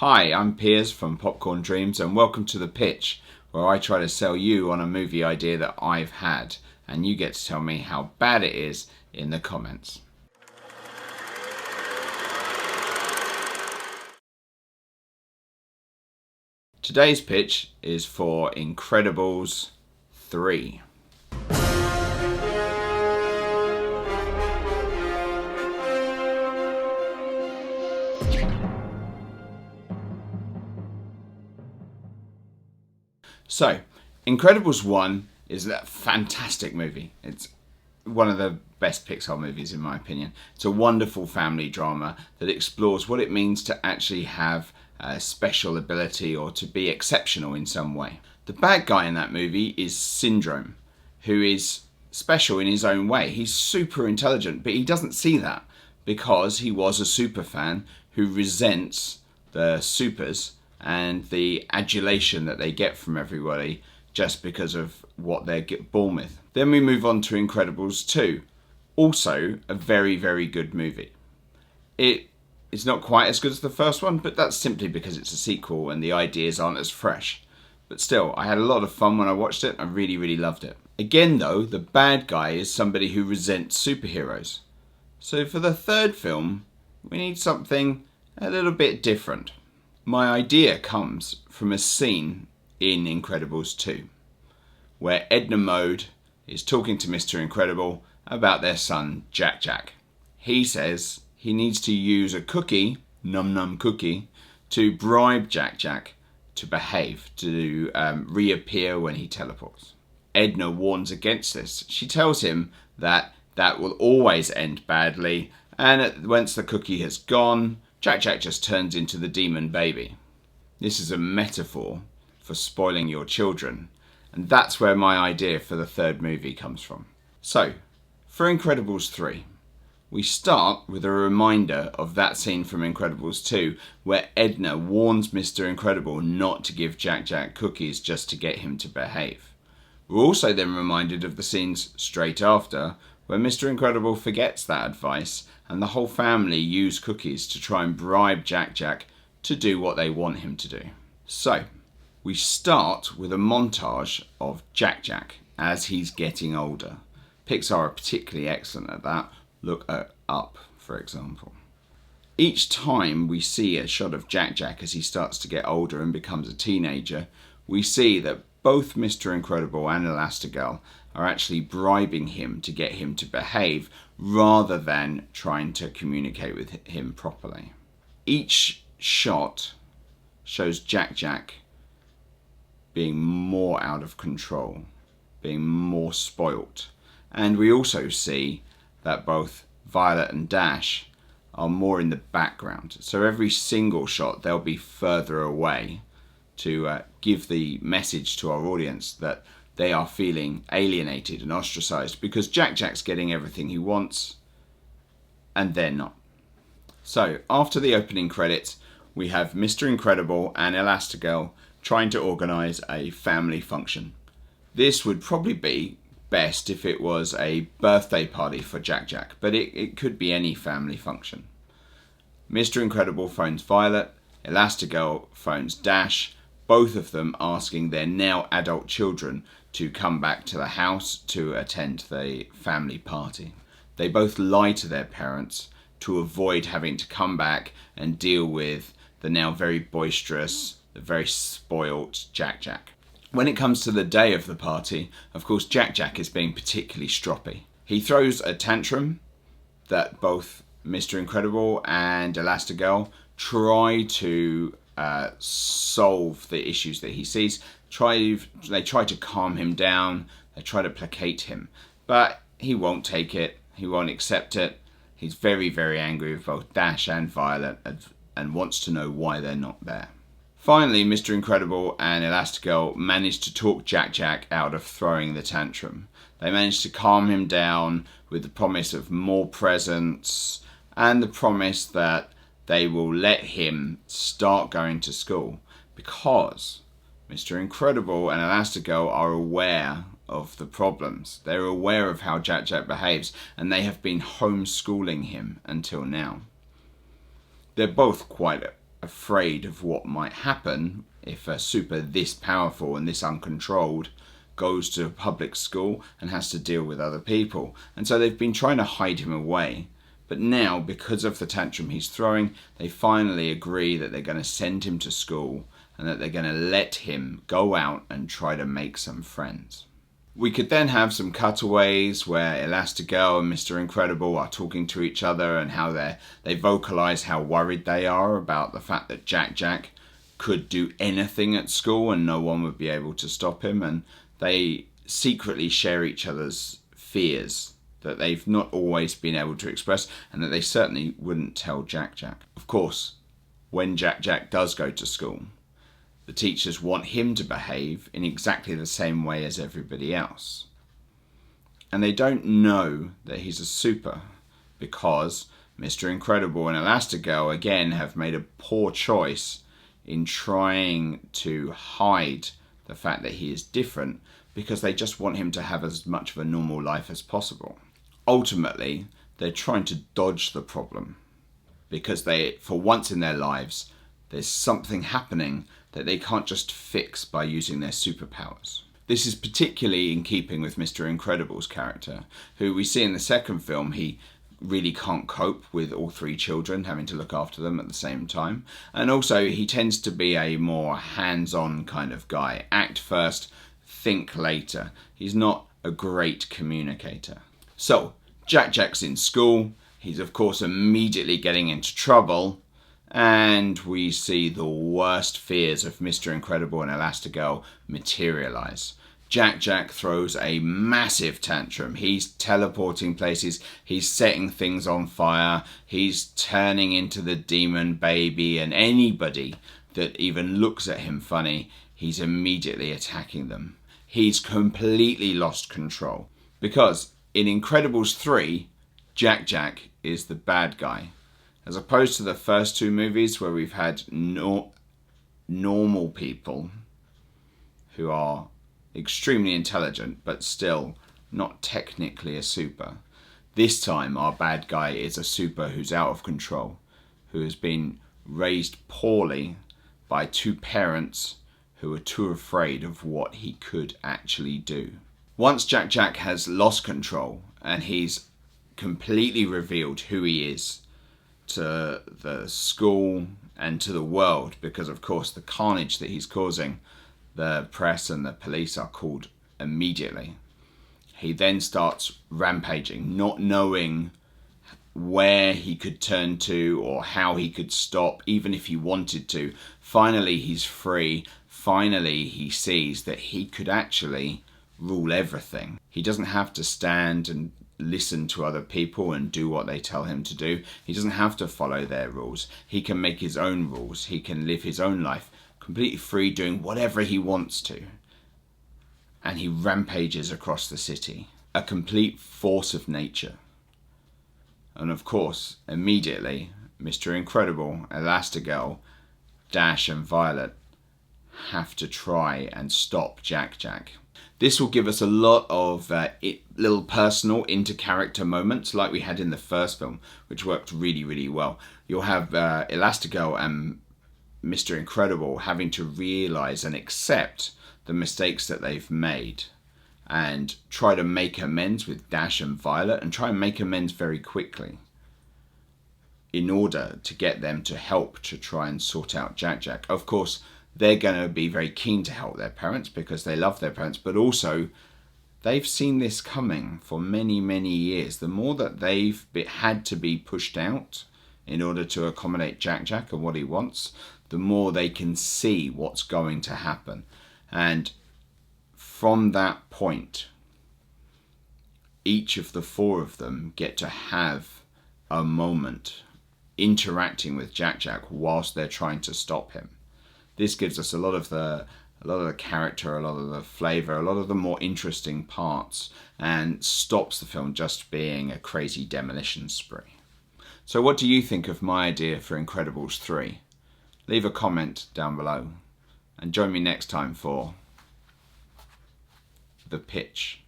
Hi, I'm Piers from Popcorn Dreams and welcome to The Pitch, where I try to sell you on a movie idea that I've had and you get to tell me how bad it is in the comments. Today's pitch is for Incredibles 3. So, Incredibles 1 is a fantastic movie. It's one of the best Pixar movies in my opinion. It's a wonderful family drama that explores what it means to actually have a special ability or to be exceptional in some way. The bad guy in that movie is Syndrome, who is special in his own way. He's super intelligent, but he doesn't see that because he was a super fan who resents the supers and the adulation that they get from everybody just because of what they're born with. Then we move on to Incredibles 2. Also a very, very good movie. It is not quite as good as the first one, but that's simply because it's a sequel and the ideas aren't as fresh. But still, I had a lot of fun when I watched it. I really, really loved it. Again though, the bad guy is somebody who resents superheroes. So for the third film, we need something a little bit different. My idea comes from a scene in Incredibles 2, where Edna Mode is talking to Mr. Incredible about their son, Jack Jack. He says he needs to use a cookie, Num Num Cookie, to bribe Jack Jack to behave, to reappear when he teleports. Edna warns against this. She tells him that will always end badly, and once the cookie has gone, Jack Jack just turns into the demon baby. This is a metaphor for spoiling your children, and that's where my idea for the third movie comes from. So, for Incredibles 3, we start with a reminder of that scene from Incredibles 2 where Edna warns Mr. Incredible not to give Jack Jack cookies just to get him to behave. We're also then reminded of the scenes straight after where Mr. Incredible forgets that advice and the whole family use cookies to try and bribe Jack Jack to do what they want him to do. So, we start with a montage of Jack Jack as he's getting older. Pixar are particularly excellent at that. Look at Up, for example. Each time we see a shot of Jack Jack as he starts to get older and becomes a teenager, we see that both Mr. Incredible and Elastigirl are actually bribing him to get him to behave rather than trying to communicate with him properly. Each shot shows Jack Jack being more out of control, being more spoilt. And we also see that both Violet and Dash are more in the background. So every single shot they'll be further away to give the message to our audience that they are feeling alienated and ostracized because Jack Jack's getting everything he wants and they're not. So after the opening credits, we have Mr. Incredible and Elastigirl trying to organize a family function. This would probably be best if it was a birthday party for Jack Jack, but it could be any family function. Mr. Incredible phones Violet, Elastigirl phones Dash, both of them asking their now adult children to come back to the house to attend the family party. They both lie to their parents to avoid having to come back and deal with the now very boisterous, the very spoilt Jack Jack. When it comes to the day of the party, of course Jack Jack is being particularly stroppy. He throws a tantrum that both Mr. Incredible and Elastigirl try to solve the issues that he sees. They try to calm him down, they try to placate him, but he won't take it, he won't accept it. He's very, very angry with both Dash and Violet and wants to know why they're not there. Finally, Mr. Incredible and Elastigirl manage to talk Jack Jack out of throwing the tantrum. They manage to calm him down with the promise of more presents and the promise that they will let him start going to school because Mr. Incredible and Elastigirl are aware of the problems. They're aware of how Jack Jack behaves and they have been homeschooling him until now. They're both quite afraid of what might happen if a super this powerful and this uncontrolled goes to a public school and has to deal with other people. And so they've been trying to hide him away. But now, because of the tantrum he's throwing, they finally agree that they're going to send him to school and that they're going to let him go out and try to make some friends. We could then have some cutaways where Elastigirl and Mr. Incredible are talking to each other and how they vocalize how worried they are about the fact that Jack could do anything at school and no one would be able to stop him, and they secretly share each other's fears that they've not always been able to express and that they certainly wouldn't tell Jack. Of course, when Jack does go to school, the teachers want him to behave in exactly the same way as everybody else. And they don't know that he's a super because Mr. Incredible and Elastigirl again have made a poor choice in trying to hide the fact that he is different because they just want him to have as much of a normal life as possible. Ultimately, they're trying to dodge the problem because they, for once in their lives, there's something happening that they can't just fix by using their superpowers. This is particularly in keeping with Mr. Incredible's character, who we see in the second film, he really can't cope with all three children, having to look after them at the same time. And also, he tends to be a more hands-on kind of guy. Act first, think later. He's not a great communicator. So, Jack's in school. He's, of course, immediately getting into trouble. And we see the worst fears of Mr. Incredible and Elastigirl materialize. Jack throws a massive tantrum. He's teleporting places. He's setting things on fire. He's turning into the demon baby, and anybody that even looks at him funny, he's immediately attacking them. He's completely lost control. Because in Incredibles 3, Jack is the bad guy. As opposed to the first two movies where we've had normal people who are extremely intelligent but still not technically a super. This time our bad guy is a super who's out of control, who has been raised poorly by two parents who are too afraid of what he could actually do. Once Jack has lost control and he's completely revealed who he is to the school and to the world, because of course the carnage that he's causing, the press and the police are called immediately. He then starts rampaging, not knowing where he could turn to or how he could stop, even if he wanted to. Finally he's free. Finally he sees that he could actually rule everything. He doesn't have to stand and listen to other people and do what they tell him to do. He doesn't have to follow their rules. He can make his own rules. He can live his own life completely free, doing whatever he wants to. And he rampages across the city, a complete force of nature. And of course, immediately, Mr. Incredible, Elastigirl, Dash and Violet have to try and stop Jack. This will give us a lot of little personal inter-character moments like we had in the first film, which worked really well. You'll have Elastigirl and Mr. Incredible having to realise and accept the mistakes that they've made and try to make amends with Dash and Violet, and try and make amends very quickly in order to get them to help to try and sort out Jack. Of course, they're going to be very keen to help their parents because they love their parents, but also they've seen this coming for many years. The more that they've had to be pushed out in order to accommodate Jack and what he wants, the more they can see what's going to happen. And from that point, each of the four of them get to have a moment interacting with Jack whilst they're trying to stop him. This gives us a lot of the character, a lot of the flavour, a lot of the more interesting parts, and stops the film just being a crazy demolition spree. So what do you think of my idea for Incredibles 3? Leave a comment down below and join me next time for the pitch.